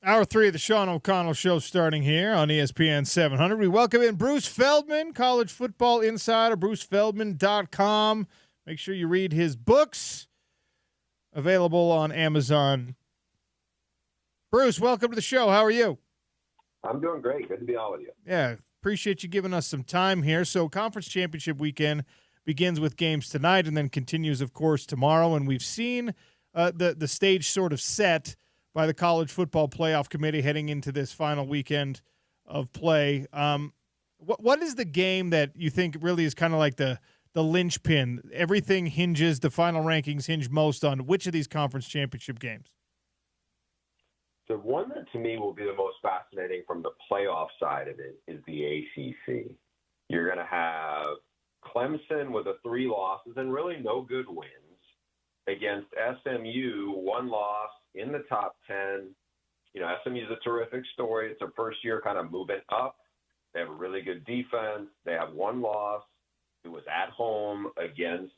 Hour 3 of the Sean O'Connell Show starting here on ESPN 700. We welcome in Bruce Feldman, college football insider, brucefeldman.com. Make sure you read his books, available on Amazon. Bruce, welcome to the show. How are you? I'm doing great. Good to be on with you. Yeah, appreciate you giving us some time here. So conference championship weekend begins with games tonight and then continues, of course, tomorrow. And we've seen the stage sort of set by the College Football Playoff Committee heading into this final weekend of play. What is the game that you think really is kind of like the linchpin? Everything hinges, the final rankings hinge most on which of these conference championship games? The one that to me will be the most fascinating from the playoff side of it is the ACC. You're going to have Clemson with 3 losses and really no good wins against SMU, 1 loss in the top 10. You know, SMU is a terrific story. It's their first year kind of moving up. They have a really good defense. They have 1 loss. It was at home against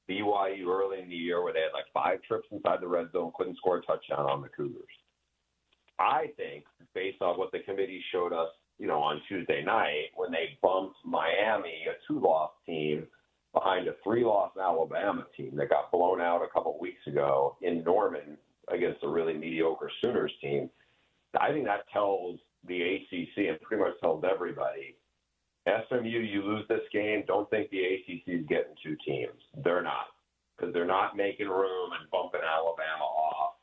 BYU early in the year where they had like 5 trips inside the red zone, couldn't score a touchdown on the Cougars. I think, based on what the committee showed us, you know, on Tuesday night, when they bumped Miami, a 2-loss team, behind a 3-loss Alabama team that got blown out a couple of weeks ago in Norman against a really mediocre Sooners team, I think that tells the ACC and pretty much tells everybody, SMU, you lose this game, don't think the ACC is getting 2 teams. They're not, because they're not making room and bumping Alabama off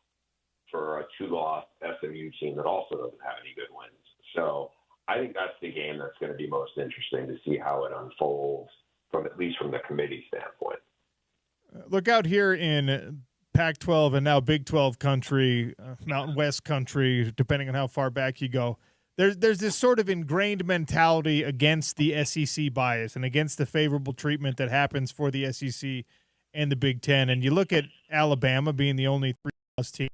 for a 2-loss SMU team that also doesn't have any good wins. So I think that's the game that's going to be most interesting to see how it unfolds, from at least from the committee standpoint. Look out here in Pac-12 and now Big 12 country, Mountain West country, depending on how far back you go. There's this sort of ingrained mentality against the SEC bias and against the favorable treatment that happens for the SEC and the Big Ten. And you look at Alabama being the only 3-loss team,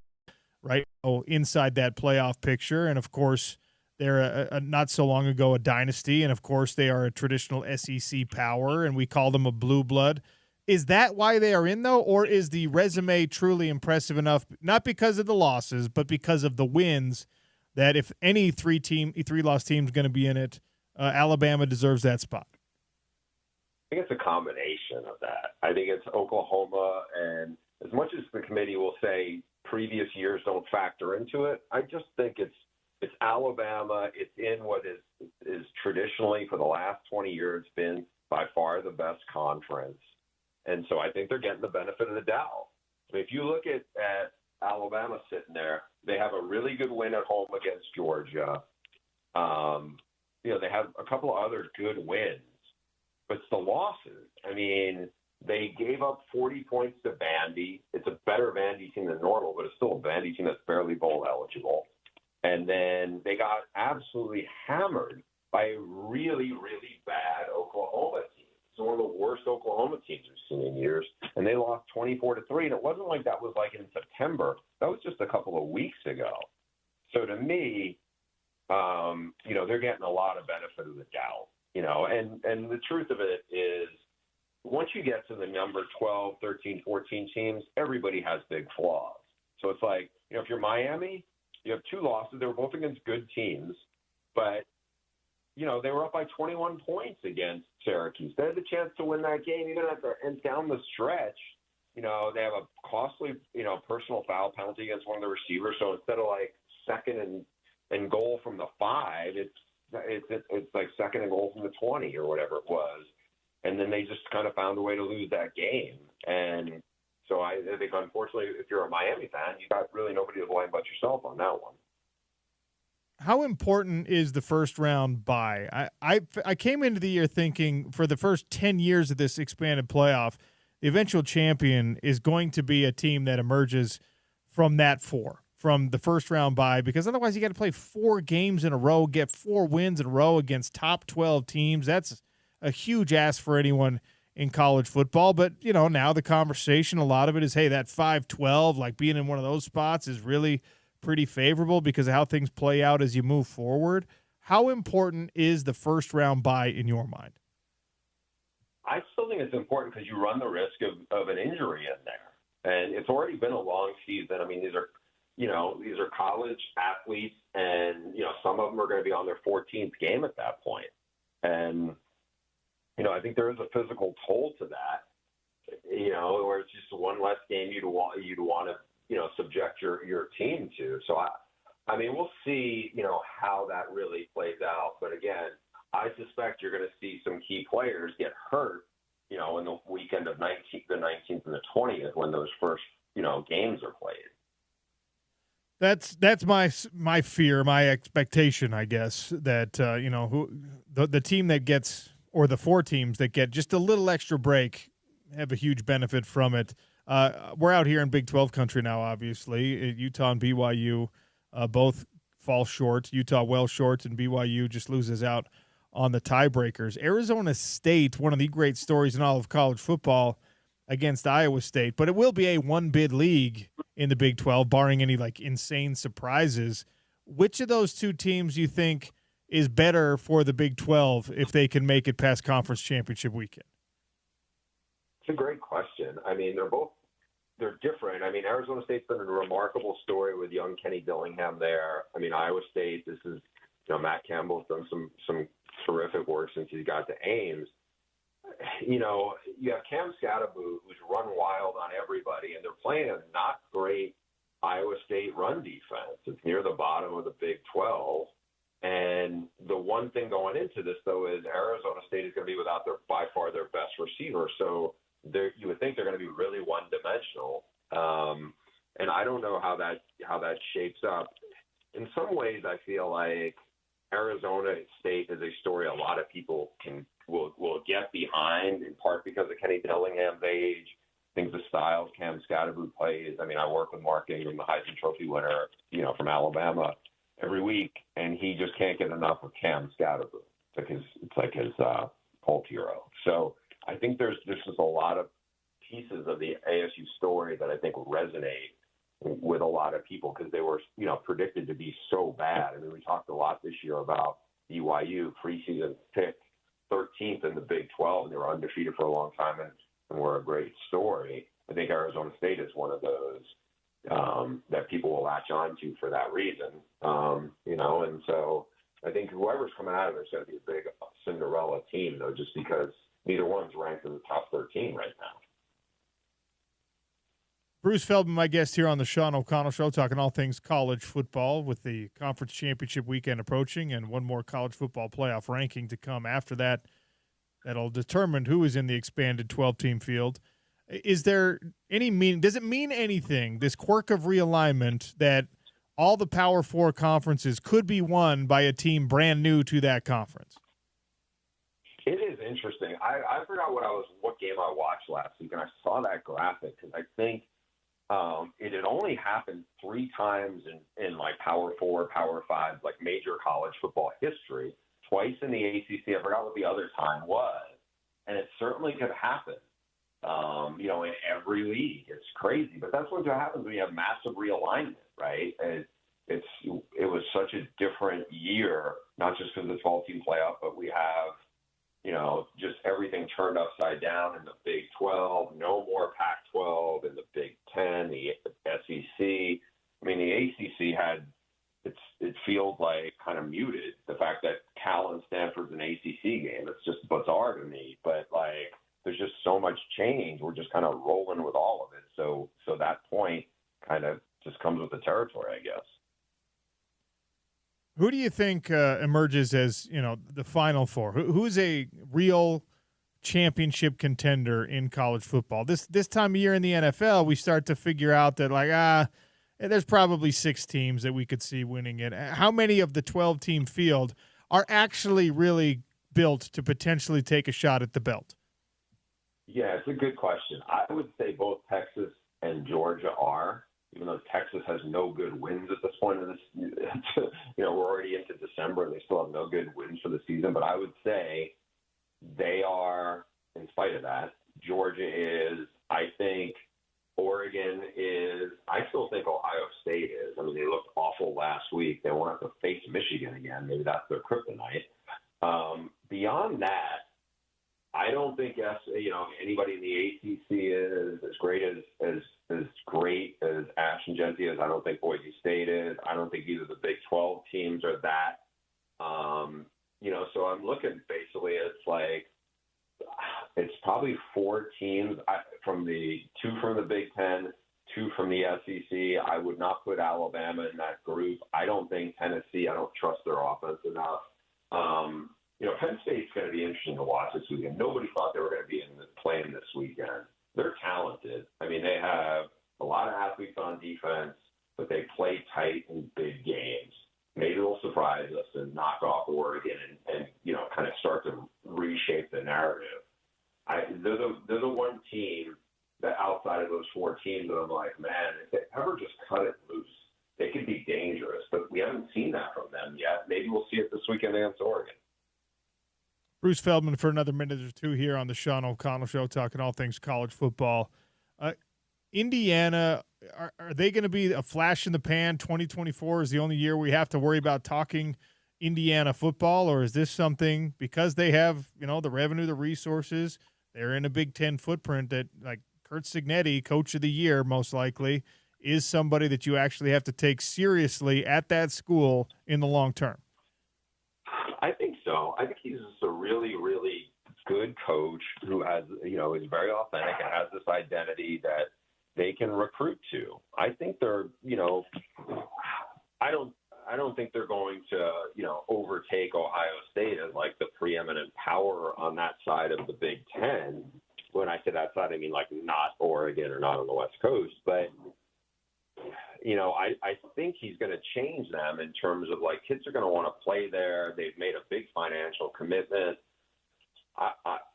right, inside that playoff picture. And, of course, they're not so long ago a dynasty. And, of course, they are a traditional SEC power, and we call them a blue blood. Is that why they are in, though, or is the resume truly impressive enough, not because of the losses, but because of the wins, that if any 3-loss team is going to be in it, Alabama deserves that spot? I think it's a combination of that. I think it's Oklahoma, and as much as the committee will say previous years don't factor into it, I just think it's Alabama. It's in what is traditionally for the last 20 years been by far the best conference. And so I think they're getting the benefit of the doubt. So if you look at Alabama sitting there, they have a really good win at home against Georgia. You know, they have a couple of other good wins, but it's the losses. I mean, they gave up 40 points to Vandy. It's a better Vandy team than normal, but it's still a Vandy team that's barely bowl eligible. And then they got absolutely hammered by a really, really bad Oklahoma team. It's one of the worst Oklahoma teams we've seen in years, and they lost 24-3. And it wasn't like that was like in September. That was just a couple of weeks ago. So to me, you know, they're getting a lot of benefit of the doubt. You know, and the truth of it is, once you get to the number 12, 13, 14 teams, everybody has big flaws. So it's like, you know, if you're Miami, you have 2 losses. They were both against good teams, but, you know, they were up by 21 points against Syracuse. They had the chance to win that game even at and down the stretch. You know, they have a costly, you know, personal foul penalty against one of the receivers. So instead of like second and goal from the 5, it's like second and goal from the 20 or whatever it was. And then they just kind of found a way to lose that game. And so I think, unfortunately, if you're a Miami fan, you got really nobody to blame but yourself on that one. How important is the first round bye? I came into the year thinking for the first 10 years of this expanded playoff, the eventual champion is going to be a team that emerges from that 4, from the first round bye, because otherwise you got to play 4 games in a row, get 4 wins in a row against top 12 teams. That's a huge ask for anyone in college football. But, you know, now the conversation, a lot of it is, hey, that 5-12, like being in one of those spots is really pretty favorable because of how things play out as you move forward. How important is the first round bye in your mind? I still think it's important because you run the risk of an injury in there. And it's already been a long season. I mean, these are these are college athletes, and, some of them are going to be on their 14th game at that point. And, I think there is a physical toll to that, where it's just one less game you'd want to, subject your team to. So, I mean, we'll see, how that really plays out. But again, I suspect you're going to see some key players get hurt, in the weekend of the 19th and the 20th when those first, games are played. That's my fear, my expectation, I guess, that the team that gets, or the four teams that get just a little extra break, have a huge benefit from it. We're out here in Big 12 country now, obviously. Utah and BYU both fall short. Utah well short, and BYU just loses out on the tiebreakers. Arizona State, one of the great stories in all of college football, against Iowa State, but it will be a one-bid league in the Big 12, barring any insane surprises. Which of those two teams you think is better for the Big 12 if they can make it past conference championship weekend? It's a great question. I mean, they're different. I mean, Arizona State's been a remarkable story with young Kenny Dillingham there. I mean, Iowa State, this is, Matt Campbell's done some terrific work since he got to Ames. You have Cam Scatterboot, who's run wild on everybody, and they're playing a not great Iowa State run defense. It's near the bottom of the Big 12. And the one thing going into this, though, is Arizona State is going to be without by far their best receiver. So you would think they're going to be really one-dimensional. And I don't know how that shapes up. In some ways, I feel like Arizona State is a story a lot of people will get behind, in part because of Kenny Dillingham's age, things the styles Cam Scatterboot plays. I mean, I work with Mark Ingram, the Heisman Trophy winner, from Alabama, every week, and he just can't get enough of Cam Scatterboot. It's like his cult hero. So I think there's just a lot of pieces of the ASU story that I think will resonate with a lot of people because they were, predicted to be so bad. I mean, we talked a lot this year about BYU, preseason pick 13th in the Big 12, and they were undefeated for a long time and were a great story. I think Arizona State is one of those that people will latch on to for that reason, and so I think whoever's coming out of it is going to be a big Cinderella team, though, just because neither one's ranked in the top 13 right now. Bruce Feldman, my guest here on the Sean O'Connell Show, talking all things college football with the conference championship weekend approaching and one more college football playoff ranking to come after that. That'll determine who is in the expanded 12-team field. Is there any meaning? Does it mean anything, this quirk of realignment, that all the Power Four conferences could be won by a team brand new to that conference? It is interesting. I forgot what game I watched last week, and I saw that graphic because I think it had only happened 3 times in like Power 4, Power 5, like major college football history, twice in the ACC. I forgot what the other time was. And it certainly could happen, in every league. It's crazy. But that's what happens when you have massive realignment, right? It was such a different year, not just because of the 12-team playoff, but we have, just everything turned upside down in the Big 12, no more Pac-12 in the Big 10, the SEC. I mean, the ACC it feels like kind of muted. The fact that Cal and Stanford's an ACC game, it's just bizarre to me. But, there's just so much change. We're just kind of rolling with all of it. So that point kind of just comes with the territory, I guess. Who do you think emerges as, the Final Four? Who's a real championship contender in college football? This time of year in the NFL, we start to figure out that, there's probably 6 teams that we could see winning it. How many of the 12-team field are actually really built to potentially take a shot at the belt? Yeah, it's a good question. I would say both Texas and Georgia are. Even though Texas has no good wins at this point of this, we're already into December and they still have no good wins for the season. But I would say they are, in spite of that. Georgia is. I think Oregon is. I still think Ohio State is. I mean, they looked awful last week. They won't have to face Michigan again. Maybe that's their kryptonite. Beyond that, I don't think anybody in the ACC is as great as great as Ash and stringent as I don't think Boise State is. I don't think either of the Big 12 teams are that. So I'm looking basically, it's probably 4 teams from the 2 from the Big 10, 2 from the SEC. I would not put Alabama in that group. I don't think Tennessee, I don't trust their offense enough. Penn State's going to be interesting to watch this weekend. Nobody thought they were going to be playing this weekend. They're talented. I mean, they have a lot of athletes on defense, but they play tight in big games. Maybe they'll surprise us and knock off Oregon and kind of start to reshape the narrative. They're the one team that outside of those 4 teams that I'm like, man, if they ever just cut it loose, they could be dangerous. But we haven't seen that from them yet. Maybe we'll see it this weekend against Oregon. Bruce Feldman for another minute or two here on the Sean O'Connell Show, talking all things college football. Indiana, are they going to be a flash in the pan? 2024 is the only year we have to worry about talking Indiana football, or is this something, because they have, the revenue, the resources, they're in a Big Ten footprint, that like Curt Cignetti, coach of the year, most likely, is somebody that you actually have to take seriously at that school in the long term? I think so. I think he's just a really, really good coach who has, is very authentic and has this identity that they can recruit to. I think they're, I don't think they're going to, overtake Ohio State as like the preeminent power on that side of the Big Ten. When I say that side, I mean like not Oregon or not on the West Coast, but I think he's going to change them in terms of like kids are going to want to play there. They've made a big financial commitment.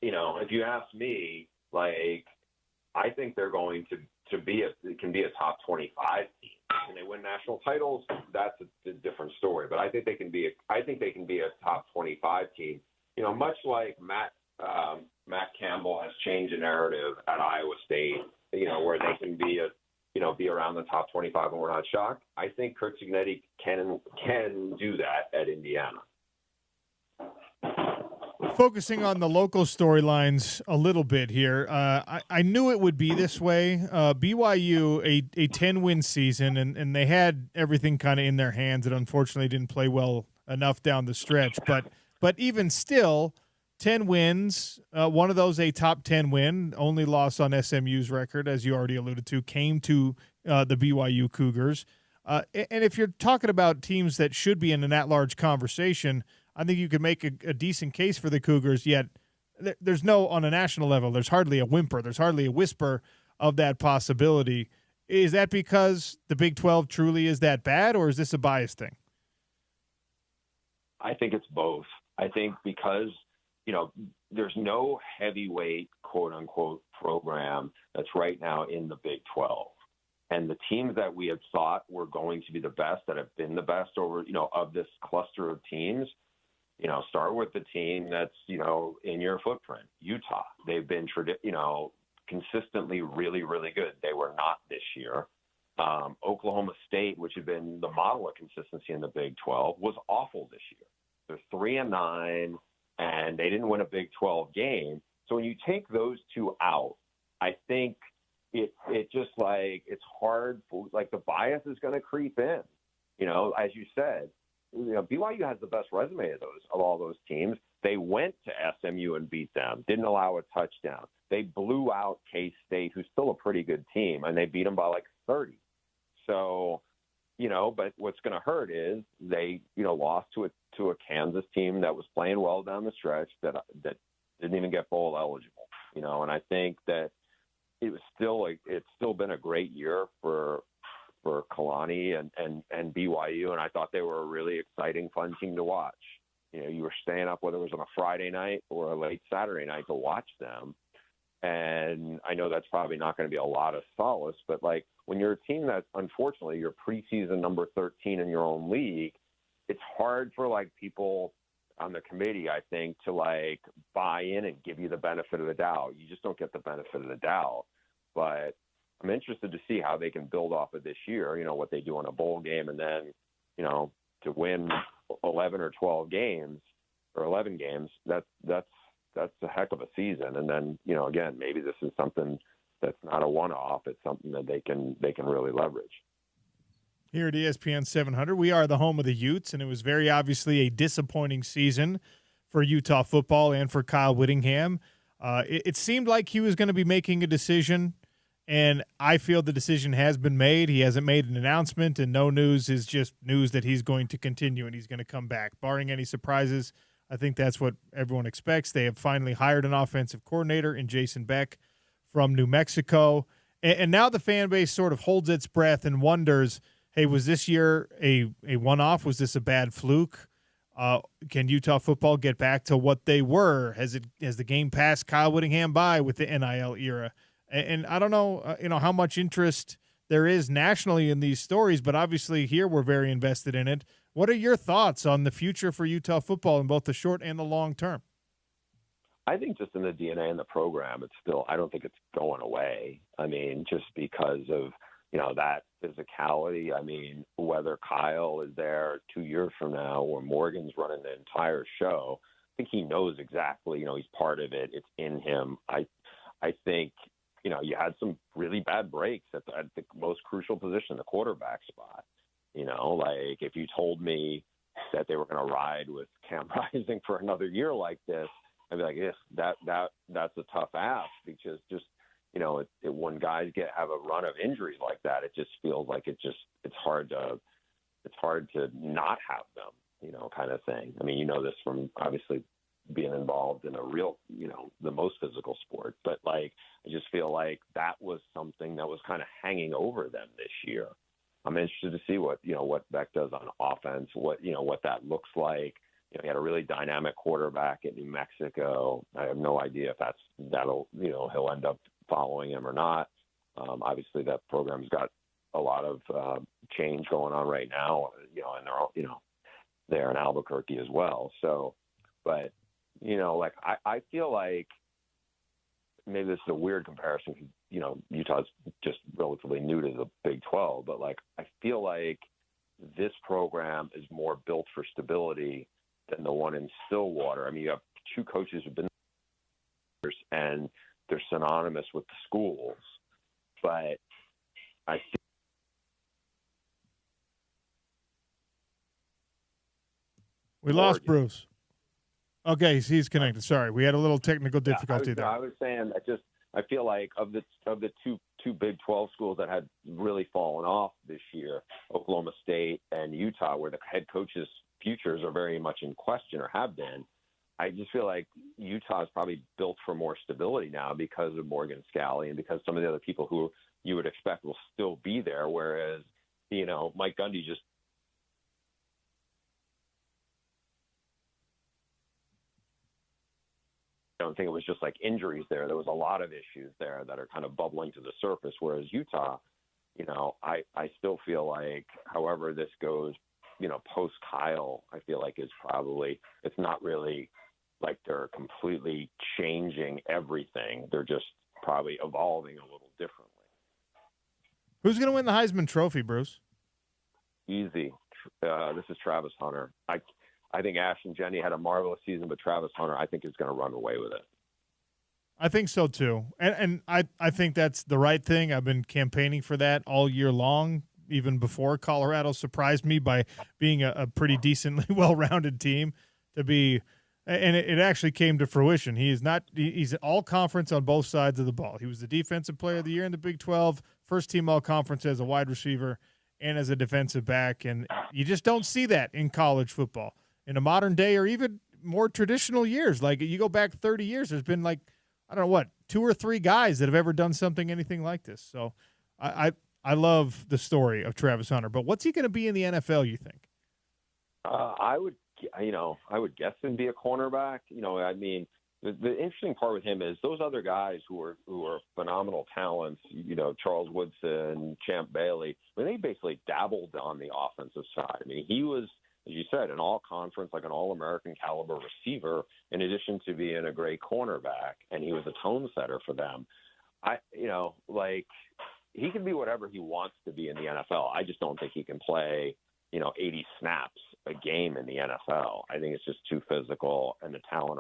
If you ask me, like, I think they're going to be it can be a top 25 team. Can they win national titles? That's a different story. But I think they can be a top 25 team. Much like Matt Campbell has changed the narrative at Iowa State, where they can be be around the top 25 and we're not shocked. I think Curt Cignetti can do that at Indiana. Focusing on the local storylines a little bit here, I knew it would be this way. BYU, a 10-win season, and they had everything kind of in their hands. It unfortunately didn't play well enough down the stretch. But even still, 10 wins, one of those a top 10 win, only loss on SMU's record, as you already alluded to, came to the BYU Cougars. And if you're talking about teams that should be in an at-large conversation, I think you could make a decent case for the Cougars, yet there's no, on a national level, there's hardly a whimper, there's hardly a whisper of that possibility. Is that because the Big 12 truly is that bad, or is this a bias thing? I think it's both. I think because, there's no heavyweight, quote-unquote, program that's right now in the Big 12. And the teams that we had thought were going to be the best, that have been the best over, of this cluster of teams, start with the team that's, in your footprint, Utah. They've been, consistently really, really good. They were not this year. Oklahoma State, which had been the model of consistency in the Big 12, was awful this year. They're 3-9, and they didn't win a Big 12 game. So when you take those two out, I think it just like it's hard for, like, the bias is going to creep in. As you said, BYU has the best resume of all those teams. They went to SMU and beat them, didn't allow a touchdown. They blew out K-State, who's still a pretty good team, and they beat them by like 30. So, but what's going to hurt is they, lost to a Kansas team that was playing well down the stretch that didn't even get bowl eligible. And I think that it's still been a great year for Kalani and BYU, and I thought they were a really exciting, fun team to watch. You were staying up, whether it was on a Friday night or a late Saturday night, to watch them. And I know that's probably not going to be a lot of solace, but like when you're a team that, unfortunately, you're preseason number 13 in your own league, it's hard for like people on the committee, I think, to like buy in and give you the benefit of the doubt. You just don't get the benefit of the doubt. But I'm interested to see how they can build off of this year, what they do in a bowl game, and then, to win 11 or 12 games or 11 games, that's a heck of a season. And then, again, maybe this is something that's not a one-off. It's something that they can really leverage. Here at ESPN 700, we are the home of the Utes, and it was very obviously a disappointing season for Utah football and for Kyle Whittingham. It seemed like he was going to be making a decision, and I feel the decision has been made. He hasn't made an announcement, and no news is just news that he's going to continue and he's going to come back. Barring any surprises, I think that's what everyone expects. They have finally hired an offensive coordinator in Jason Beck from New Mexico, and now the fan base sort of holds its breath and wonders, hey, was this year a one-off? Was this a bad fluke? Can Utah football get back to what they were? Has the game passed Kyle Whittingham by with the NIL era? And I don't know, how much interest there is nationally in these stories, but obviously here we're very invested in it. What are your thoughts on the future for Utah football in both the short and the long term? I think just in the DNA in the program, I don't think it's going away. I mean, just because of, that physicality. I mean, whether Kyle is there 2 years from now or Morgan's running the entire show, I think he knows exactly, he's part of it. It's in him. I think, you had some really bad breaks at the most crucial position, the quarterback spot. Like if you told me that they were going to ride with Cam Rising for another year like this, I'd be like, yes, that's a tough ask, because just, when guys have a run of injuries like that, it just feels like it's hard to not have them, kind of thing. I mean, this from obviously being involved in a real, the most physical sport, but like, I just feel like that was something that was kind of hanging over them this year. I'm interested to see what Beck does on offense, what that looks like. He had a really dynamic quarterback at New Mexico. I have no idea if he'll end up following him or not. Obviously, that program's got a lot of change going on right now, and they're in Albuquerque as well. So, but I feel like maybe this is a weird comparison because Utah's just relatively new to the Big 12, but like I feel like this program is more built for stability than the one in Stillwater. I mean, you have two coaches who've been there and they're synonymous with the schools, but I think we lost Bruce. Okay, he's connected. Sorry, we had a little technical difficulty there. I was saying I feel like of the two Big 12 schools that had really fallen off this year, Oklahoma State and Utah, where the head coaches' futures are very much in question or have been, I just feel like Utah is probably built for more stability now because of Morgan Scalley and because some of the other people who you would expect will still be there, whereas, Mike Gundy just I don't think it was just like injuries there. There was a lot of issues there that are kind of bubbling to the surface, whereas Utah, I still feel like however this goes, post Kyle, I feel like it's not really like they're completely changing everything. They're just probably evolving a little differently. Who's going to win the Heisman Trophy, Bruce? Easy. This is Travis Hunter. I think Ashton Jenny had a marvelous season, but Travis Hunter, I think, is going to run away with it. I think so, too. And I think that's the right thing. I've been campaigning for that all year long, even before Colorado surprised me by being a pretty decently well-rounded team to be – and it actually came to fruition. He's all-conference on both sides of the ball. He was the Defensive Player of the Year in the Big 12, first-team all-conference as a wide receiver and as a defensive back, and you just don't see that in college football. In a modern day or even more traditional years, like you go back 30 years, there's been like, I don't know what, 2 or 3 guys that have ever done something anything like this. So I love the story of Travis Hunter, but what's he going to be in the NFL, you think? I would guess him be a cornerback. I mean, the interesting part with him is those other guys who are phenomenal talents, Charles Woodson, Champ Bailey, I mean, they basically dabbled on the offensive side. I mean, he was, as you said, an all-conference, like an all-American caliber receiver, in addition to being a great cornerback, and he was a tone setter for them. He can be whatever he wants to be in the NFL. I just don't think he can play, 80 snaps a game in the NFL. I think it's just too physical, and the talent,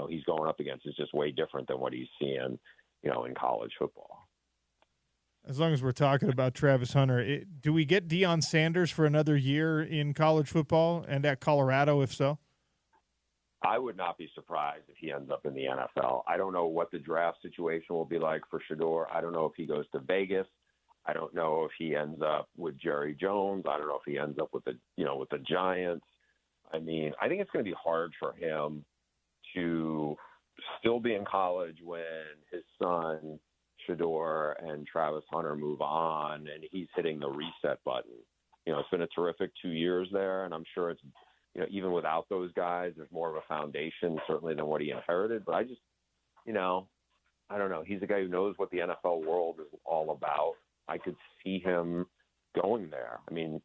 he's going up against is just way different than what he's seeing, in college football. As long as we're talking about Travis Hunter, do we get Deion Sanders for another year in college football and at Colorado, if so? I would not be surprised if he ends up in the NFL. I don't know what the draft situation will be like for Shedeur. I don't know if he goes to Vegas. I don't know if he ends up with Jerry Jones. I don't know if he ends up with the Giants. I mean, I think it's going to be hard for him to still be in college when his son Shedeur and Travis Hunter move on and he's hitting the reset button. It's been a terrific 2 years there, and I'm sure it's, even without those guys, there's more of a foundation certainly than what he inherited. But I just, I don't know. He's a guy who knows what the NFL world is all about. I could see him going there. I mean,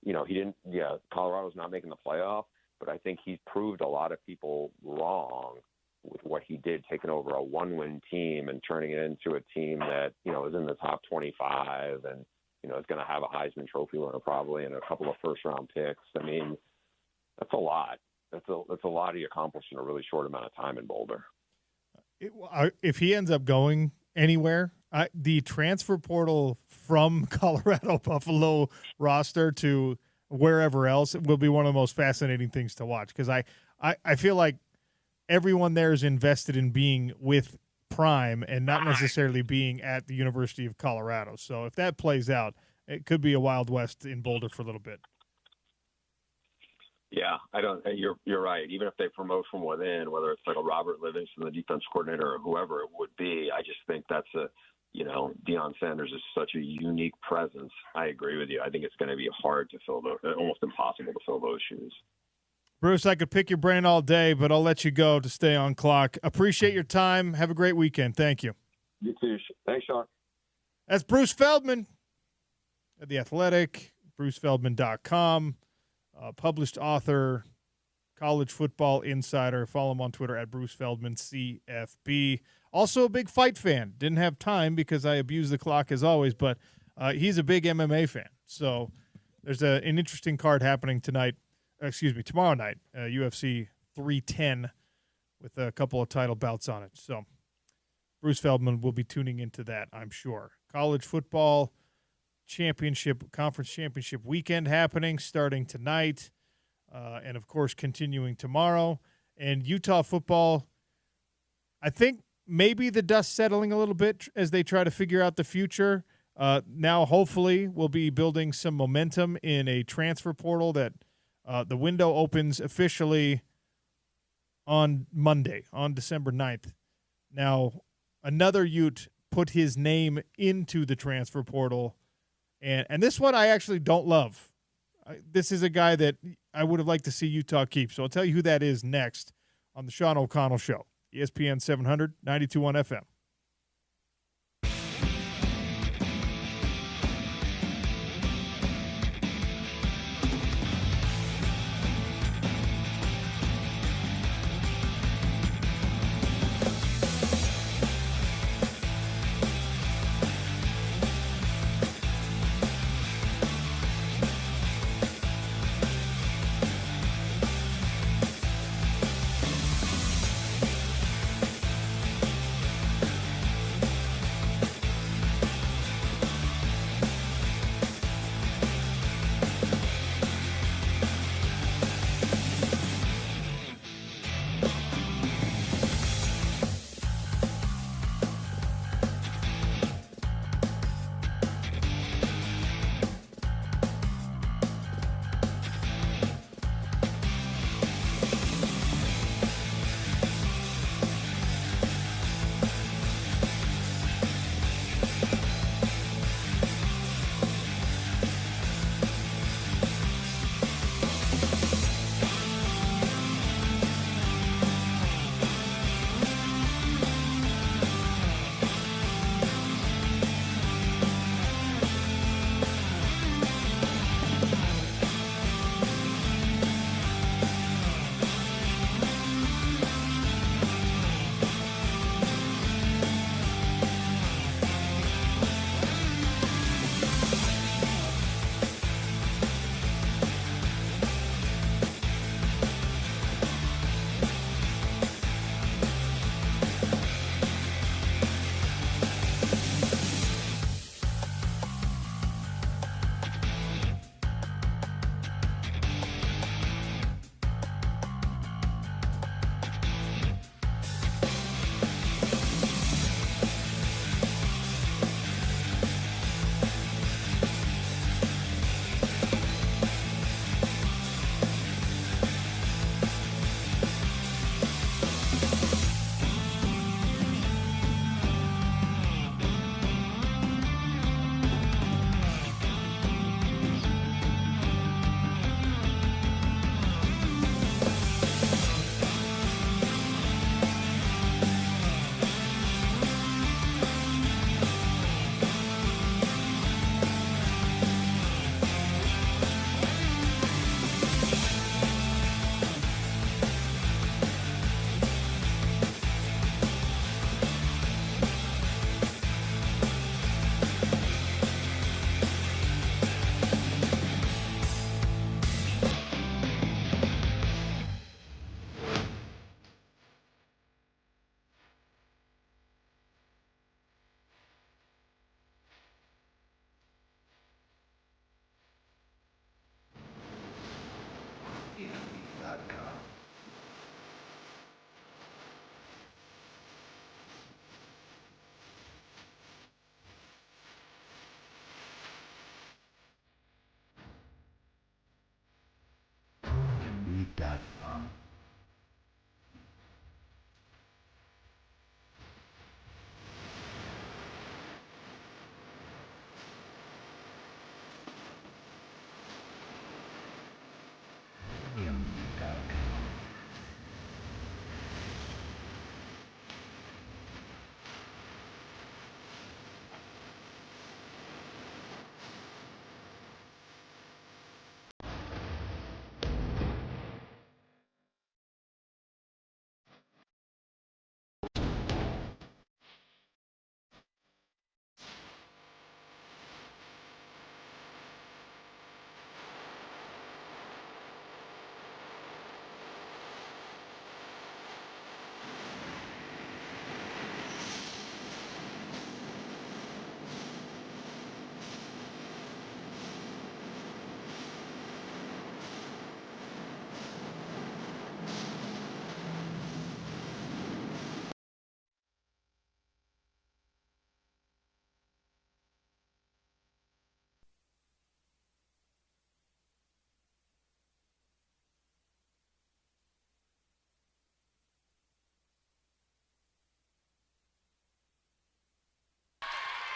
Colorado's not making the playoff, but I think he's proved a lot of people wrong with what he did, taking over a one-win team and turning it into a team that, is in the top 25 and, is going to have a Heisman Trophy winner probably and a couple of first-round picks. I mean, that's a lot. That's a lot he accomplished in a really short amount of time in Boulder. If he ends up going anywhere, the transfer portal from Colorado Buffalo roster to wherever else will be one of the most fascinating things to watch, because I feel like everyone there is invested in being with Prime and not necessarily being at the University of Colorado. So if that plays out, it could be a Wild West in Boulder for a little bit. Yeah, you're right. Even if they promote from within, whether it's like a Robert Livingston, the defense coordinator, or whoever it would be, I just think that's Deion Sanders is such a unique presence. I agree with you. I think it's going to be hard to fill almost impossible to fill those shoes. Bruce, I could pick your brain all day, but I'll let you go to stay on clock. Appreciate your time. Have a great weekend. Thank you. You too. Thanks, Sean. That's Bruce Feldman at The Athletic, brucefeldman.com. Published author, college football insider. Follow him on Twitter at Bruce Feldman CFB. Also a big fight fan. Didn't have time because I abuse the clock as always, but he's a big MMA fan. So there's an interesting card happening tomorrow night, UFC 310 with a couple of title bouts on it. So Bruce Feldman will be tuning into that, I'm sure. College football conference championship weekend happening starting tonight and of course continuing tomorrow. And Utah football, I think maybe the dust settling a little bit as they try to figure out the future. Now hopefully we'll be building some momentum in a transfer portal that the window opens officially on Monday, on December 9th. Now another Ute put his name into the transfer portal. And this one I actually don't love. This is a guy that I would have liked to see Utah keep. So I'll tell you who that is next on the Sean O'Connell Show. ESPN 700, 92.1 FM.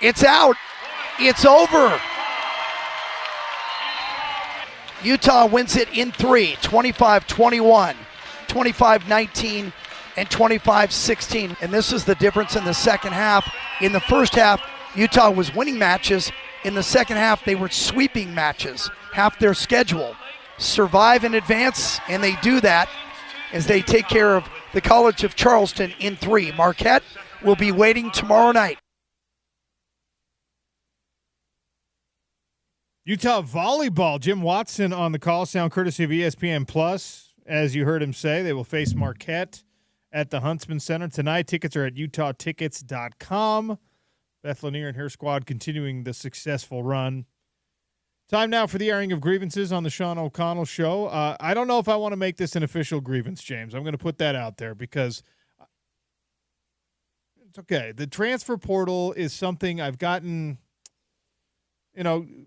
It's out. It's over. Utah wins it in 3, 25-21, 25-19, and 25-16. And this is the difference in the second half. In the first half, Utah was winning matches. In the second half, they were sweeping matches, half their schedule. Survive and advance, and they do that as they take care of the College of Charleston in 3. Marquette will be waiting tomorrow night. Utah volleyball, Jim Watson on the call, sound courtesy of ESPN Plus. As you heard him say, they will face Marquette at the Huntsman Center tonight. Tickets are at utahtickets.com. Beth Lanier and her squad continuing the successful run. Time now for the airing of grievances on the Sean O'Connell Show. I don't know if I want to make this an official grievance, James. I'm going to put that out there because it's okay. The transfer portal is something I've gotten,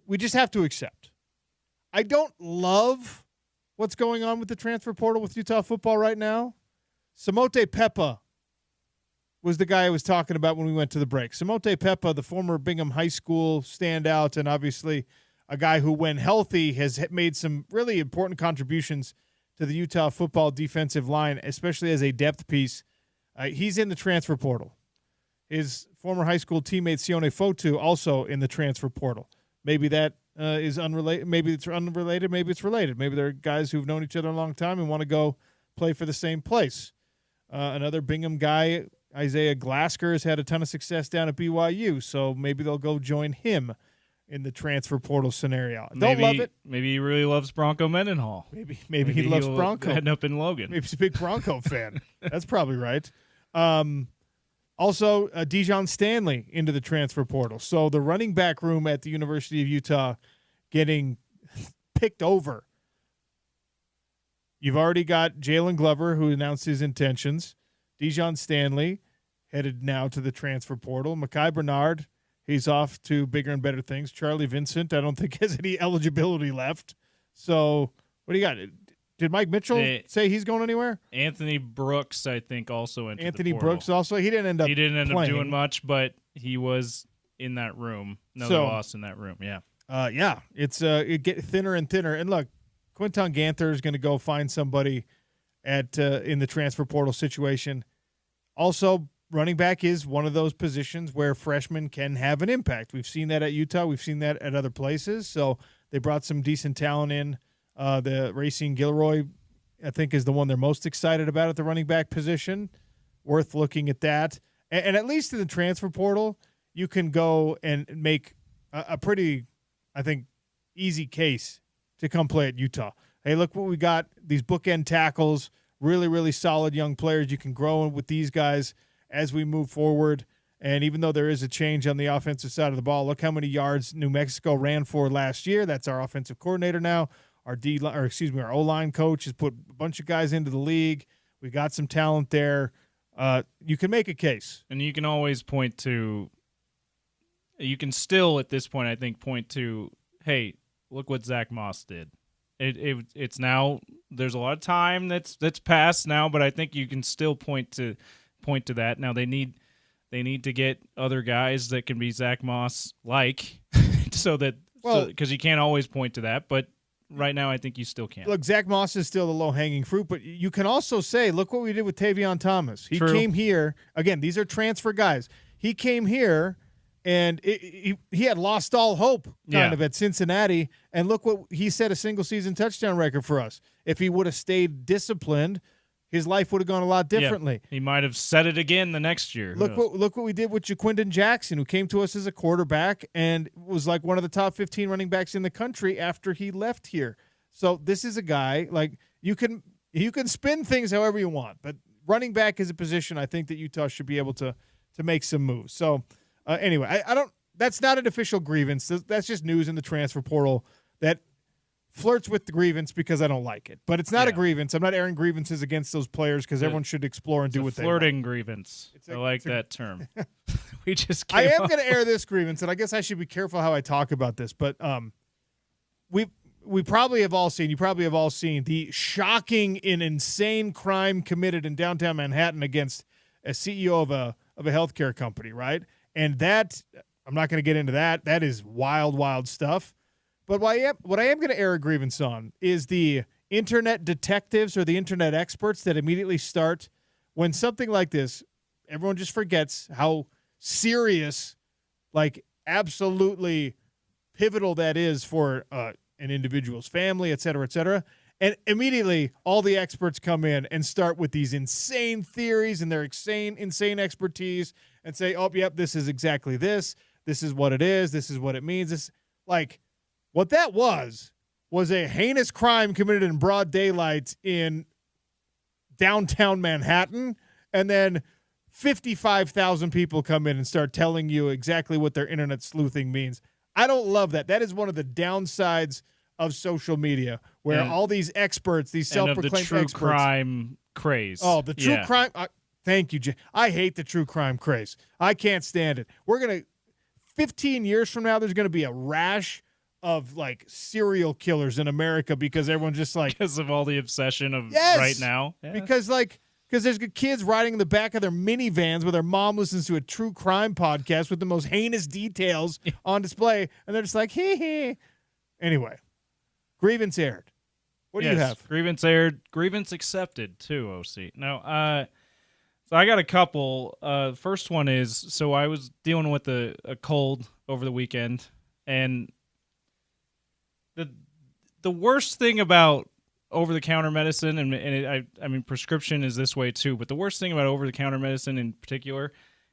we just have to accept. I don't love what's going on with the transfer portal with Utah football right now. Samote Peppa was the guy I was talking about when we went to the break. Samote Peppa, the former Bingham High School standout, and obviously a guy who, when healthy, has made some really important contributions to the Utah football defensive line, especially as a depth piece. He's in the transfer portal. His former high school teammate, Sione Fotu, also in the transfer portal. Maybe that is unrelated. Maybe it's unrelated. Maybe it's related. Maybe they're guys who've known each other a long time and want to go play for the same place. Another Bingham guy, Isaiah Glasker, has had a ton of success down at BYU, so maybe they'll go join him in the transfer portal scenario. Don't love it. Maybe he really loves Bronco Mendenhall. Maybe he loves Bronco. End up in Logan. Maybe he's a big Bronco fan. That's probably right. Also, Dijon Stanley into the transfer portal. So the running back room at the University of Utah getting picked over. You've already got Jalen Glover, who announced his intentions. Dijon Stanley headed now to the transfer portal. Mekhi Bernard, he's off to bigger and better things. Charlie Vincent, I don't think has any eligibility left. So what do you got? Did Mike Mitchell say he's going anywhere? Anthony Brooks, I think, also entered Anthony the portal. Brooks also. He didn't end up doing much, but he was in that room. Another loss in that room. Yeah. It get thinner and thinner. And look, Quinton Ganther is going to go find somebody in the transfer portal situation. Also, running back is one of those positions where freshmen can have an impact. We've seen that at Utah. We've seen that at other places. So they brought some decent talent in. The Racine Gilroy, I think, is the one they're most excited about at the running back position. Worth looking at that. And at least in the transfer portal, you can go and make a pretty, I think, easy case to come play at Utah. Hey, look what we got. These bookend tackles, really, really solid young players. You can grow with these guys as we move forward. And even though there is a change on the offensive side of the ball, look how many yards New Mexico ran for last year. That's our offensive coordinator now. Our O-line coach has put a bunch of guys into the league. We got some talent there. You can make a case. And you can always point to – you can still, at this point, I think, point to, hey, look what Zach Moss did. It's now – there's a lot of time that's passed now, but I think you can still point to that. Now they need to get other guys that can be Zach Moss-like because you can't always point to that, but – right now, I think you still can. Look, Zach Moss is still the low-hanging fruit, but you can also say, look what we did with Tavion Thomas. He came here. Again, these are transfer guys. He came here, and he had lost all hope kind of at Cincinnati, and look what he set a single-season touchdown record for us. If he would have stayed disciplined, his life would have gone a lot differently. He might have said it again the next year. Look what we did with Jaquindon Jackson, who came to us as a quarterback and was like one of the top 15 running backs in the country after he left here. So this is a guy, like, you can spin things however you want, but running back is a position I think that Utah should be able to make some moves. So anyway, I don't. That's not an official grievance. That's just news in the transfer portal that flirts with the grievance because I don't like it. But it's not a grievance. I'm not airing grievances against those players because everyone should explore and do what they want. Flirting grievance. I like that term. We just I am going to air this grievance, and I guess I should be careful how I talk about this. But we probably have all seen, you probably have all seen the shocking and insane crime committed in downtown Manhattan against a CEO of a healthcare company, right? And that I'm not going to get into that. That is wild, wild stuff. But what I am going to air a grievance on is the internet detectives or the internet experts that immediately start when something like this, everyone just forgets how serious, like absolutely pivotal that is for an individual's family, et cetera, et cetera. And immediately all the experts come in and start with these insane theories and their insane expertise and say, oh, yep, this is exactly this. This is what it is. This is what it means. This, like, what that was a heinous crime committed in broad daylight in downtown Manhattan, and then 55,000 people come in and start telling you exactly what their internet sleuthing means. I don't love that. That is one of the downsides of social media, where all these experts, these self-proclaimed experts, and of the true crime craze. Oh, the true crime. Thank you, Jay. I hate the true crime craze. I can't stand it. 15 years from now, there's going to be a rash of like serial killers in America because everyone's just like, because of all the obsession of right now. Yeah. Because there's kids riding in the back of their minivans where their mom listens to a true crime podcast with the most heinous details on display, and they're just like, hee hee. Anyway, grievance aired. What do you have? Grievance aired. Grievance accepted too, OC. No, so I got a couple. First one is, so I was dealing with a cold over the weekend, and the worst thing about over-the-counter medicine, I mean prescription is this way too, but the worst thing about over-the-counter medicine in particular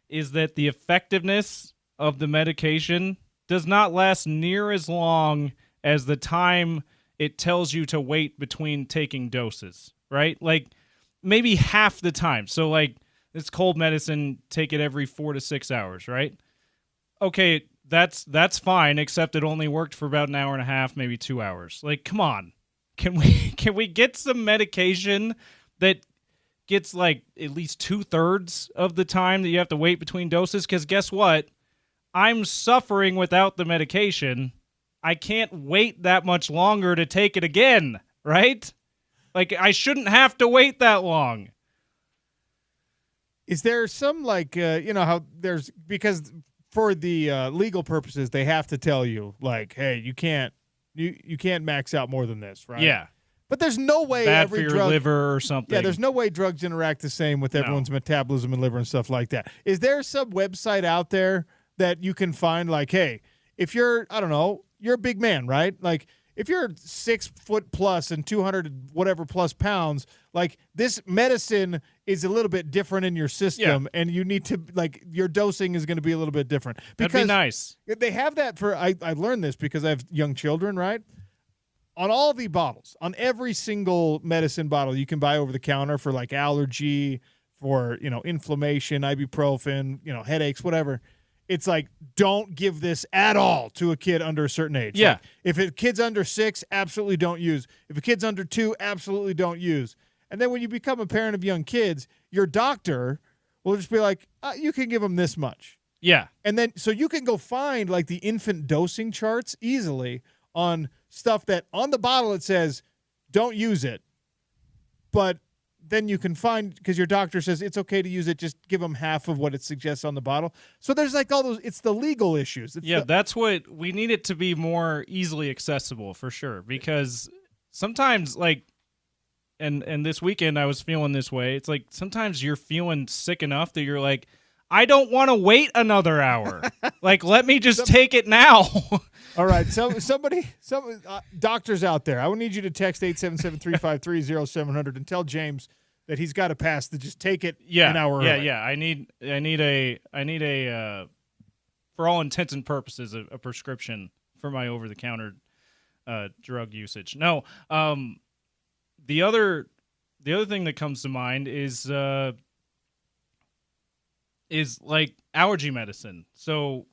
is that the effectiveness of the medication does not last near as long as the time it tells you to wait between taking doses, right? Like maybe half the time. So like this cold medicine, take it every 4 to 6 hours, right? Okay, that's fine, except it only worked for about an hour and a half, maybe 2 hours. Like, come on. Can we get some medication that gets like at least 2/3 of the time that you have to wait between doses? Because guess what? I'm suffering without the medication. I can't wait that much longer to take it again, right? Like, I shouldn't have to wait that long. Is there some like, how there's, because for the legal purposes, they have to tell you like, hey, you can't max out more than this, right? Yeah. But there's no way bad every for your drug, liver or something. Yeah, there's no way drugs interact the same with everyone's metabolism and liver and stuff like that. Is there some website out there that you can find like, hey, if you're, I don't know, you're a big man, right? Like if you're 6 foot plus and 200 whatever plus pounds, like this medicine is a little bit different in your system, and you need to like your dosing is going to be a little bit different. Because that'd be nice. They have that for I learned this because I have young children, right? On all the bottles, on every single medicine bottle you can buy over the counter for like allergy, for inflammation, ibuprofen, headaches, whatever. It's like, don't give this at all to a kid under a certain age. Yeah. Like, if a kid's under 6, absolutely don't use. If a kid's under 2, absolutely don't use. And then when you become a parent of young kids, your doctor will just be like, you can give them this much. Yeah. And then, so you can go find like the infant dosing charts easily on stuff that on the bottle it says, don't use it. But then you can find, because your doctor says it's okay to use it, just give them half of what it suggests on the bottle. So there's like all those, it's the legal issues. That's what we need it to be, more easily accessible for sure. Because sometimes like, and this weekend I was feeling this way. It's like sometimes you're feeling sick enough that you're like, I don't want to wait another hour. Like, let me just take it now. All right. So some doctors out there, I would need you to text 877-353-0700 and tell James that he's got to pass to just take it an hour early. Yeah. I need a for all intents and purposes a prescription for my over the counter drug usage. No. The other thing that comes to mind is like allergy medicine. So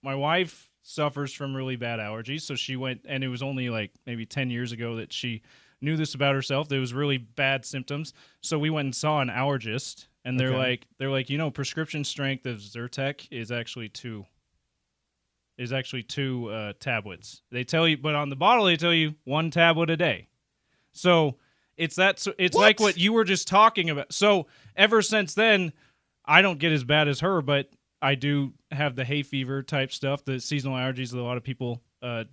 my wife suffers from really bad allergies, so she went, and it was only like maybe 10 years ago that she knew this about herself. There was really bad symptoms. So we went and saw an allergist, and they're like, prescription strength of Zyrtec is actually two tablets. They tell you, but on the bottle they tell you 1 tablet a day. So it's like what you were just talking about. So ever since then, I don't get as bad as her, but I do have the hay fever type stuff, the seasonal allergies that a lot of people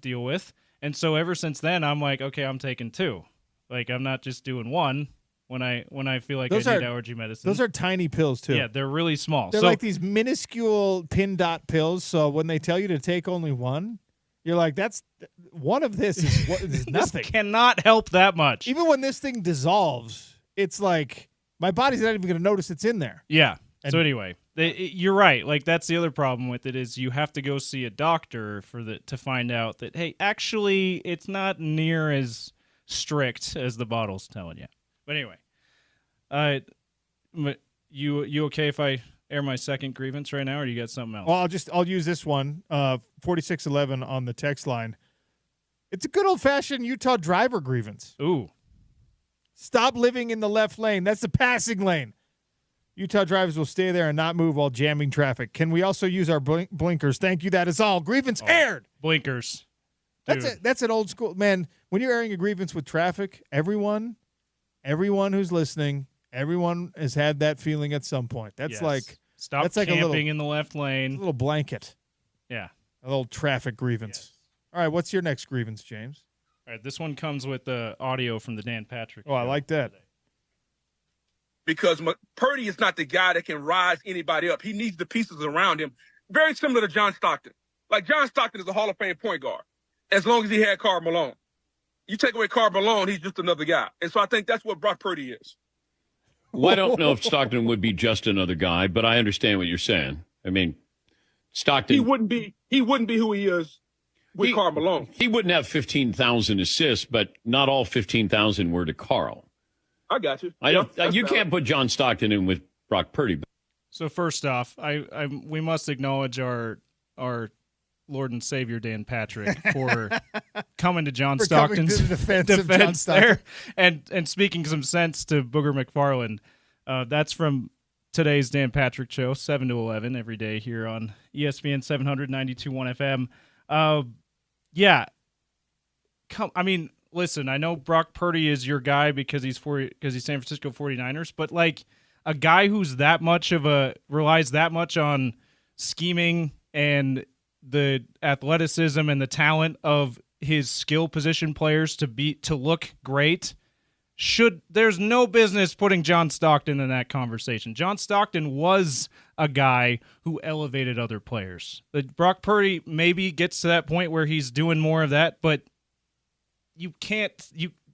deal with. And so ever since then, I'm like, okay, I'm taking 2. Like, I'm not just doing 1 when I feel like I need allergy medicine. Those are tiny pills, too. Yeah, they're really small. They're like these minuscule pin dot pills, so when they tell you to take only 1, you're like, that's one of this is nothing. This cannot help that much. Even when this thing dissolves, it's like my body's not even going to notice it's in there. Yeah. So anyway, you're right. Like, that's the other problem with it is you have to go see a doctor to find out that, hey, actually, it's not near as strict as the bottle's telling you. But anyway, you okay if I air my second grievance right now, or do you got something else? Well, I'll use this one. 4611 on the text line. It's a good old fashioned Utah driver grievance. Ooh. Stop living in the left lane. That's the passing lane. Utah drivers will stay there and not move while jamming traffic. Can we also use our blinkers? Thank you. That is all. Grievance aired. Blinkers. That's an old school man. When you're airing a grievance with traffic, everyone who's listening, everyone has had that feeling at some point. That's stop that's like camping in the left lane. A little blanket. Yeah. A little traffic grievance. Yes. All right, what's your next grievance, James? All right, this one comes with the audio from the Dan Patrick show. I like that. Because Purdy is not the guy that can rise anybody up. He needs the pieces around him. Very similar to John Stockton. Like, John Stockton is a Hall of Fame point guard, as long as he had Karl Malone. You take away Karl Malone, he's just another guy. And so I think that's what Brock Purdy is. Well, I don't know if Stockton would be just another guy, but I understand what you're saying. I mean, Stockton... He wouldn't be who he is with Karl Malone. He wouldn't have 15,000 assists, but not all 15,000 were to Karl. I got you. You can't put John Stockton in with Brock Purdy. So first off, we must acknowledge our Lord and Savior Dan Patrick for coming to John Stockton's defense of John Stockton there, and speaking some sense to Booger McFarland. That's from today's Dan Patrick show, 7 to 11 every day here on ESPN 792.1 FM. Yeah, I mean. Listen, I know Brock Purdy is your guy because he's San Francisco 49ers, but like a guy who's relies that much on scheming and the athleticism and the talent of his skill position players to look great, there's no business putting John Stockton in that conversation. John Stockton was a guy who elevated other players. Brock Purdy maybe gets to that point where he's doing more of that, but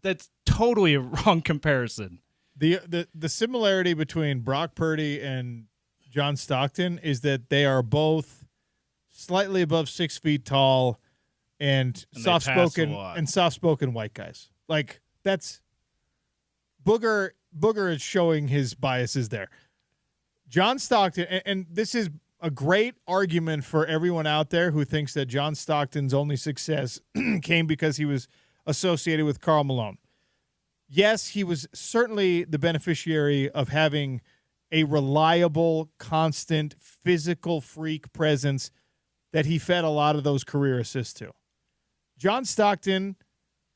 that's totally a wrong comparison. The similarity between Brock Purdy and John Stockton is that they are both slightly above 6 feet tall and soft-spoken white guys. Like, that's Booger is showing his biases there. John Stockton, and this is a great argument for everyone out there who thinks that John Stockton's only success came because he was associated with Karl Malone. Yes, he was certainly the beneficiary of having a reliable, constant, physical freak presence that he fed a lot of those career assists to. John Stockton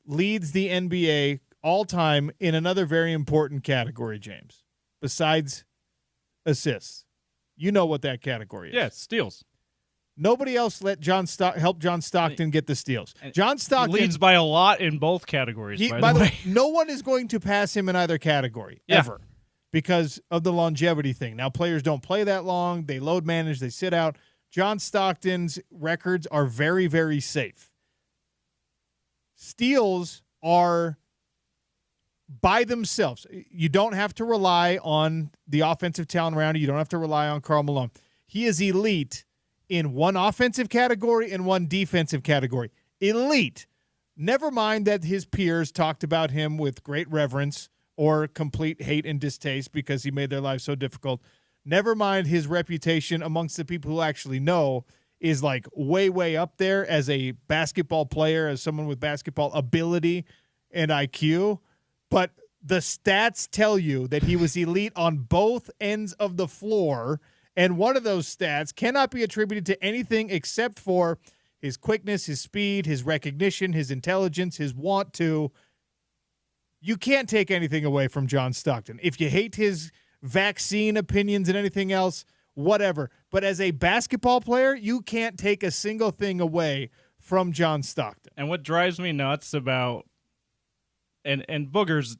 leads the NBA all-time in another very important category, James, besides assists. You know what that category is. Yeah, steals. Nobody else let help John Stockton get the steals. John Stockton leads by a lot in both categories. By the way, no one is going to pass him in either category ever because of the longevity thing. Now, players don't play that long. They load manage. They sit out. John Stockton's records are very, very safe. Steals are by themselves. You don't have to rely on the offensive talent around you. You don't have to rely on Karl Malone. He is elite in one offensive category and one defensive category. Elite. Never mind that his peers talked about him with great reverence or complete hate and distaste because he made their lives so difficult. Never mind his reputation amongst the people who actually know is like way, way up there as a basketball player, as someone with basketball ability and IQ. But the stats tell you that he was elite on both ends of the floor. And one of those stats cannot be attributed to anything except for his quickness, his speed, his recognition, his intelligence, his want to. You can't take anything away from John Stockton. If you hate his vaccine opinions and anything else, whatever. But as a basketball player, you can't take a single thing away from John Stockton. And what drives me nuts about and Booger's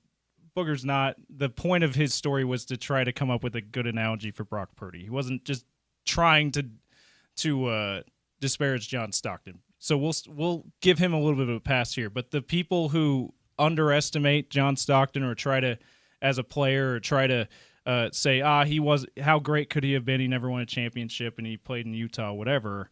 not, the point of his story was to try to come up with a good analogy for Brock Purdy. He wasn't just trying to disparage John Stockton. So we'll give him a little bit of a pass here. But the people who underestimate John Stockton or try to, as a player, or try to say, how great could he have been? He never won a championship and he played in Utah, whatever.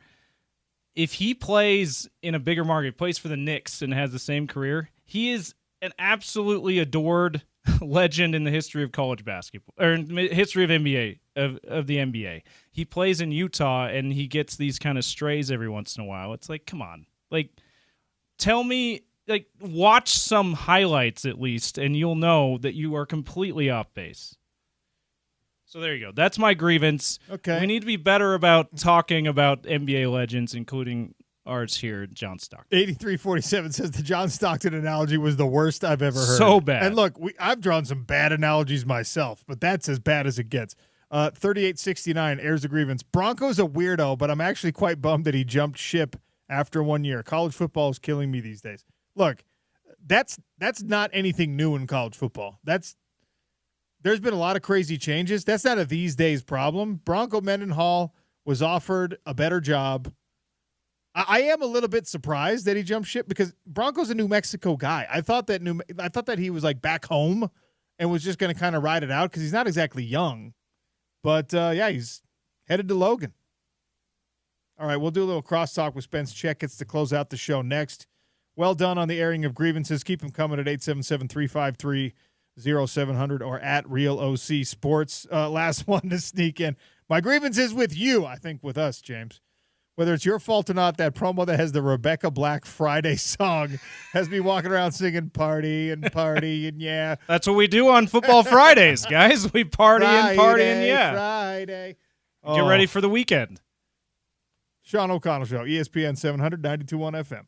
If he plays in a bigger market, plays for the Knicks and has the same career, he is an absolutely adored legend in the history of college basketball, or in the history of NBA, of the NBA. He plays in Utah and he gets these kind of strays every once in a while. It's like, come on. Like, tell me, like, watch some highlights at least, and you'll know that you are completely off base. So there you go. That's my grievance. Okay. We need to be better about talking about NBA legends, including ours here, John Stockton. 8347 says the John Stockton analogy was the worst I've ever heard. So bad. And look, I've drawn some bad analogies myself, but that's as bad as it gets. 3869 airs a grievance. Bronco's a weirdo, but I'm actually quite bummed that he jumped ship after 1 year. College football is killing me these days. Look, that's not anything new in college football. There's been a lot of crazy changes. That's not a these days problem. Bronco Mendenhall was offered a better job. I am a little bit surprised that he jumped ship because Bronco's a New Mexico guy. I thought that he was like back home and was just going to kind of ride it out because he's not exactly young. But he's headed to Logan. All right, we'll do a little crosstalk with Spence Checketts to close out the show next. Well done on the airing of grievances. Keep them coming at 877-353-0700 or at Real OC Sports. Last one to sneak in. My grievance is with you, I think with us, James. Whether it's your fault or not, that promo that has the Rebecca Black Friday song has me walking around singing party and yeah. That's what we do on Football Fridays, guys. We party and yeah. Friday. Get ready for the weekend. Sean O'Connell Show, ESPN 700, 92.1 FM.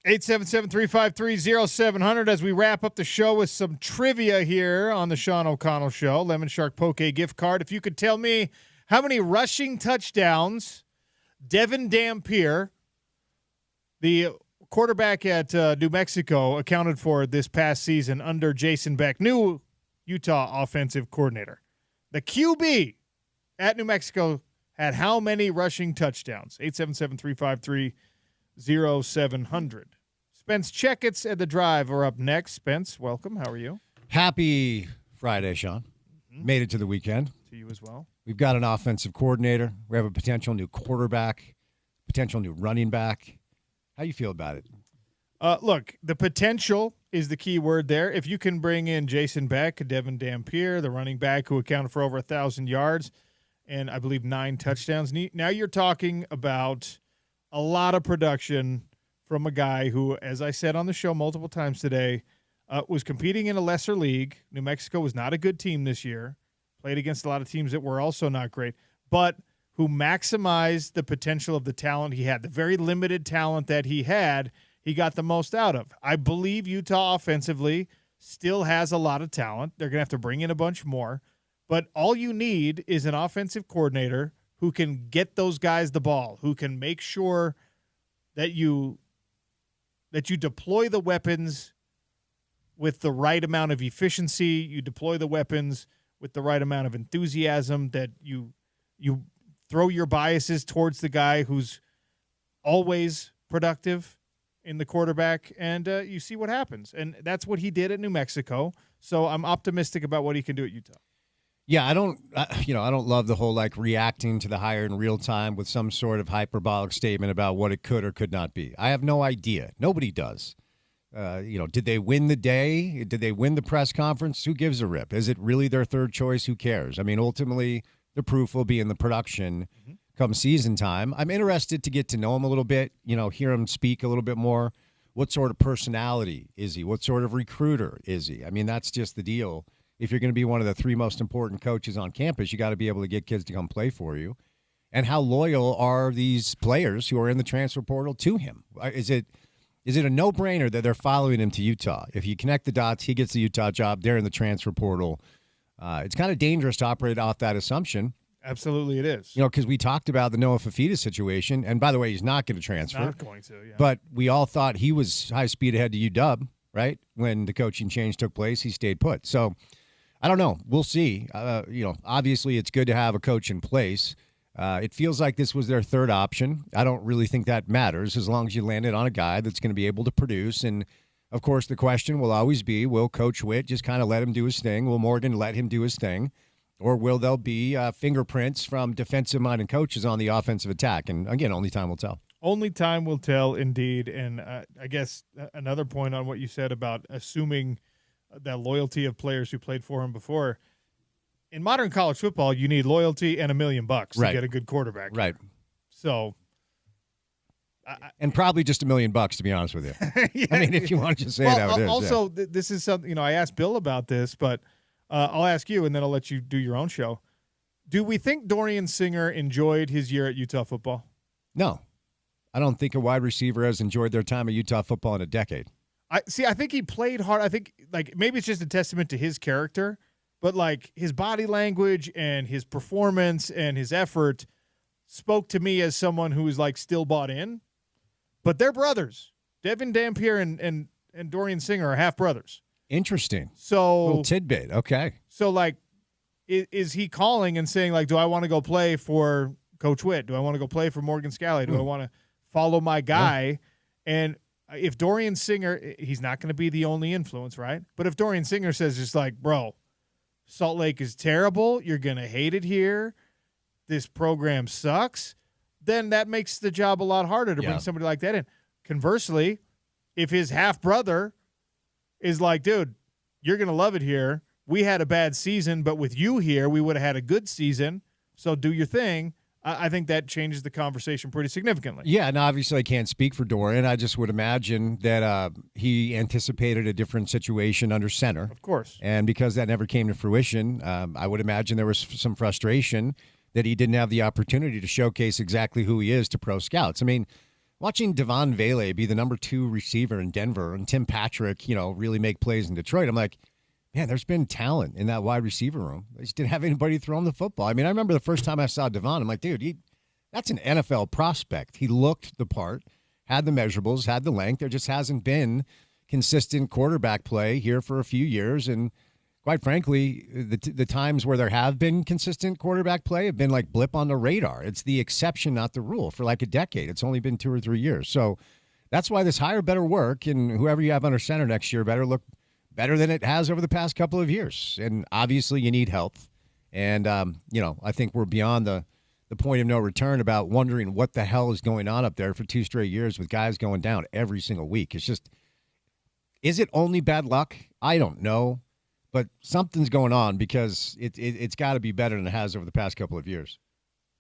877-353-0700 as we wrap up the show with some trivia here on the Sean O'Connell Show. Lemon Shark Poke gift card. If you could tell me how many rushing touchdowns Devin Dampier, the quarterback at New Mexico, accounted for this past season under Jason Beck, new Utah offensive coordinator. The QB at New Mexico had how many rushing touchdowns? 877-353-0700. Spence Checketts at The Drive are up next. Spence, welcome. How are you? Happy Friday, Sean. Made it to the weekend. To you as well. We've got an offensive coordinator. We have a potential new quarterback, potential new running back. How you feel about it? Look, the potential is the key word there. If you can bring in Jason Beck, Devin Dampier, the running back who accounted for over 1,000 yards and I believe 9 touchdowns, now you're talking about a lot of production from a guy who, as I said on the show multiple times today, was competing in a lesser league. New Mexico was not a good team this year, played against a lot of teams that were also not great, but who maximized the potential of the talent he had. The very limited talent that he had, he got the most out of. I believe Utah offensively still has a lot of talent. They're going to have to bring in a bunch more, but all you need is an offensive coordinator who can get those guys the ball, who can make sure that you deploy the weapons with the right amount of efficiency, you deploy the weapons with the right amount of enthusiasm, that you throw your biases towards the guy who's always productive in the quarterback, and you see what happens. And that's what he did at New Mexico. So I'm optimistic about what he can do at Utah. Yeah, I don't love the whole reacting to the hire in real time with some sort of hyperbolic statement about what it could or could not be. I have no idea. Nobody does. Did they win the day? Did they win the press conference? Who gives a rip? Is it really their third choice? Who cares? I mean, ultimately, the proof will be in the production come season time. I'm interested to get to know him a little bit, hear him speak a little bit more. What sort of personality is he? What sort of recruiter is he? I mean, that's just the deal. If you're going to be one of the 3 most important coaches on campus, you got to be able to get kids to come play for you. And how loyal are these players who are in the transfer portal to him? Is it a no-brainer that they're following him to Utah? If you connect the dots, he gets the Utah job. They're in the transfer portal. It's kind of dangerous to operate off that assumption. Absolutely it is. Because we talked about the Noah Fafita situation. And by the way, he's not going to transfer. He's not going to, yeah. But we all thought he was high speed ahead to UW, right? When the coaching change took place, he stayed put. So I don't know. We'll see. Obviously it's good to have a coach in place. It feels like this was their third option. I don't really think that matters as long as you landed on a guy that's going to be able to produce. And, of course, the question will always be, will Coach Witt just kind of let him do his thing? Will Morgan let him do his thing? Or will there be fingerprints from defensive-minded coaches on the offensive attack? And, again, only time will tell. Only time will tell, indeed. And I guess another point on what you said about assuming that loyalty of players who played for him before. In modern college football, you need loyalty and $1 million to get a good quarterback. Right. So, and probably just $1 million, to be honest with you. Yeah. I mean, if you want to just say it how it is. Also, this is something, I asked Bill about this, but I'll ask you, and then I'll let you do your own show. Do we think Dorian Singer enjoyed his year at Utah football? No. I don't think a wide receiver has enjoyed their time at Utah football in a decade. I think he played hard. I think like maybe it's just a testament to his character, but like his body language and his performance and his effort spoke to me as someone who is like still bought in. But they're brothers. Devin Dampier and Dorian Singer are half brothers. Interesting. So little tidbit. Okay. So like, is he calling and saying like, do I want to go play for Coach Witt? Do I want to go play for Morgan Scalley? Do I want to follow my guy? Yeah. And if Dorian Singer, he's not going to be the only influence, right? But if Dorian Singer says just like, bro, Salt Lake is terrible, you're going to hate it here, this program sucks, then that makes the job a lot harder to bring somebody like that in. Conversely, if his half-brother is like, dude, you're going to love it here. We had a bad season, but with you here, we would have had a good season, so do your thing. I think that changes the conversation pretty significantly. Yeah, and obviously I can't speak for Dorian. I just would imagine that he anticipated a different situation under center. Of course. And because that never came to fruition, I would imagine there was some frustration that he didn't have the opportunity to showcase exactly who he is to pro scouts. I mean, watching Devon Vele be the number 2 receiver in Denver and Tim Patrick, really make plays in Detroit, I'm like, man, there's been talent in that wide receiver room. They just didn't have anybody throwing the football. I mean, I remember the first time I saw Devon, I'm like, dude, that's an NFL prospect. He looked the part, had the measurables, had the length. There just hasn't been consistent quarterback play here for a few years. And quite frankly, the times where there have been consistent quarterback play have been like blip on the radar. It's the exception, not the rule, for like a decade. It's only been 2 or 3 years. So that's why this hire better work, and whoever you have under center next year better look better than it has over the past couple of years. And obviously you need health. And, I think we're beyond the point of no return about wondering what the hell is going on up there for 2 straight years with guys going down every single week. It's just, is it only bad luck? I don't know. But something's going on because it's got to be better than it has over the past couple of years.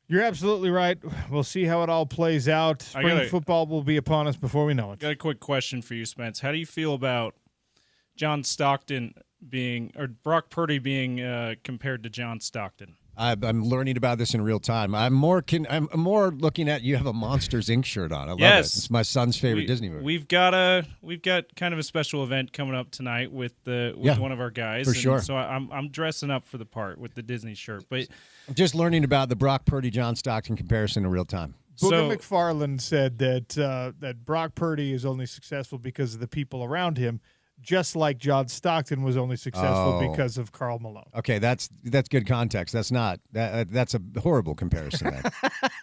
You're absolutely right. We'll see how it all plays out. Spring football will be upon us before we know it. Got a quick question for you, Spence. How do you feel about John Stockton Brock Purdy being compared to John Stockton? I'm learning about this in real time. I'm more looking at, you have a Monsters Inc. shirt on. I love it. It's my son's favorite Disney movie. We've got kind of a special event coming up tonight with one of our guys. For sure. So I'm dressing up for the part with the Disney shirt. But I'm just learning about the Brock Purdy John Stockton comparison in real time. Booger McFarland said that Brock Purdy is only successful because of the people around him, just like John Stockton was only successful because of Karl Malone. Okay, that's good context. That's not that's a horrible comparison.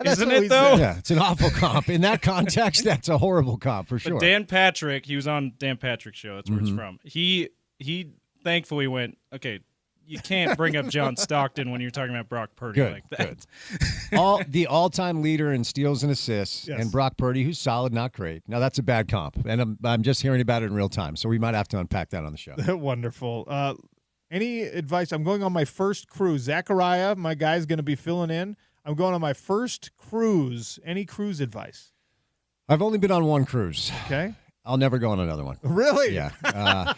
Isn't it though? Yeah, it's an awful comp. In that context, that's a horrible comp for sure. But Dan Patrick, he was on Dan Patrick's show. That's where it's from. He thankfully went, okay, you can't bring up John Stockton when you're talking about Brock Purdy like that. The all-time leader in steals and assists, and Brock Purdy, who's solid, not great. Now, that's a bad comp, and I'm just hearing about it in real time, so we might have to unpack that on the show. Wonderful. Any advice? I'm going on my first cruise. Zachariah, my guy's going to be filling in. I'm going on my first cruise. Any cruise advice? I've only been on one cruise. Okay. I'll never go on another one. Really? Yeah.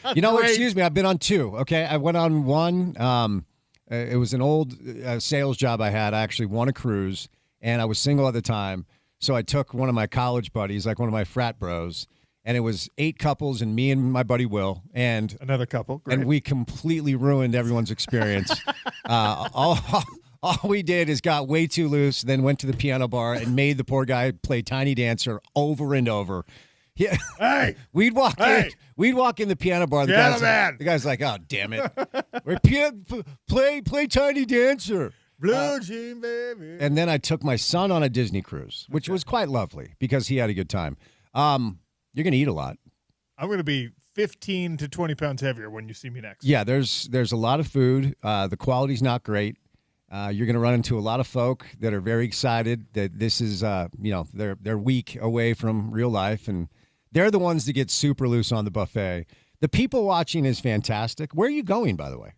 Excuse me. I've been on 2. Okay. I went on one. It was an old sales job I had. I actually won a cruise, and I was single at the time. So I took one of my college buddies, like one of my frat bros, and it was 8 couples and me and my buddy Will. And another couple. Great. And we completely ruined everyone's experience. All we did is got way too loose, then went to the piano bar and made the poor guy play Tiny Dancer over and over. Yeah, hey, we'd walk in the piano bar. The guy's like, "Oh, damn it, play Tiny Dancer, Blue Jean Baby." And then I took my son on a Disney cruise, which was quite lovely because he had a good time. You're gonna eat a lot. I'm gonna be 15 to 20 pounds heavier when you see me next. Yeah, there's a lot of food. The quality's not great. You're going to run into a lot of folk that are very excited that this is, they're week away from real life, and they're the ones that get super loose on the buffet. The people watching is fantastic. Where are you going, by the way?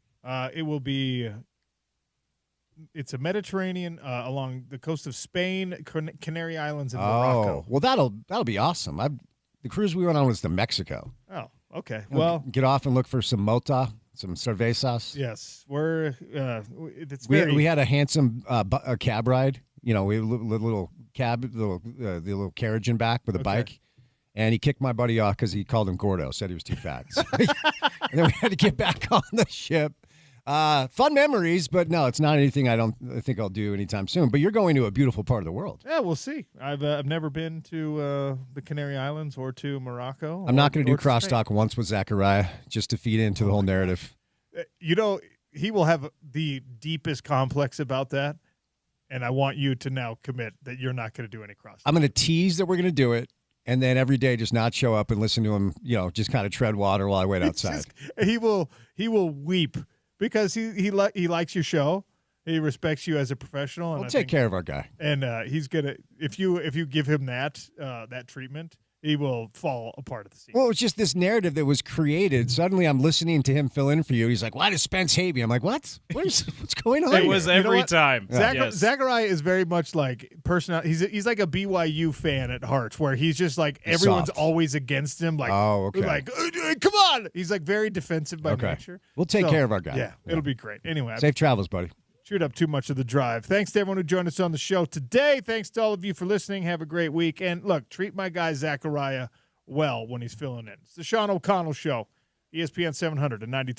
It will be. It's a Mediterranean along the coast of Spain, Canary Islands, and Morocco. Well, that'll be awesome. The cruise we went on was to Mexico. Oh, okay. Well, get off and look for some mota. Some cervezas. Yes, we had a handsome cab ride. We had a little cab, the little carriage in back with a bike, And he kicked my buddy off because he called him Gordo, said he was too fat. So and then we had to get back on the ship. Fun memories, but no, it's not anything I think I'll do anytime soon. But you're going to a beautiful part of the world. Yeah, we'll see. I've never been to the Canary Islands or to Morocco. I'm not going to do crosstalk once with Zachariah just to feed into the whole narrative. You know, he will have the deepest complex about that, and I want you to now commit that you're not going to do any crosstalk. I'm going to tease that we're going to do it, and then every day just not show up and listen to him, just kind of tread water while I wait outside. He will weep because he likes your show. He respects you as a professional. And We'll take care of our guy. And he's gonna if you give him that treatment, he will fall apart at the seams. Well, it was just this narrative that was created. Suddenly, I'm listening to him fill in for you. He's like, "Why does Spence hate me?" I'm like, "What's going on?" It was every time. Yes. Zachariah is very much like personal. He's like a BYU fan at heart, where he's just like everyone's always against him. Like, like, come on. He's like very defensive by nature. We'll take care of our guy. Yeah, it'll be great. Anyway, safe travels, buddy. Chewed up too much of the drive. Thanks to everyone who joined us on the show today. Thanks to all of you for listening. Have a great week. And look, treat my guy Zachariah well when he's filling in. It's the Sean O'Connell Show, ESPN 700 and 92.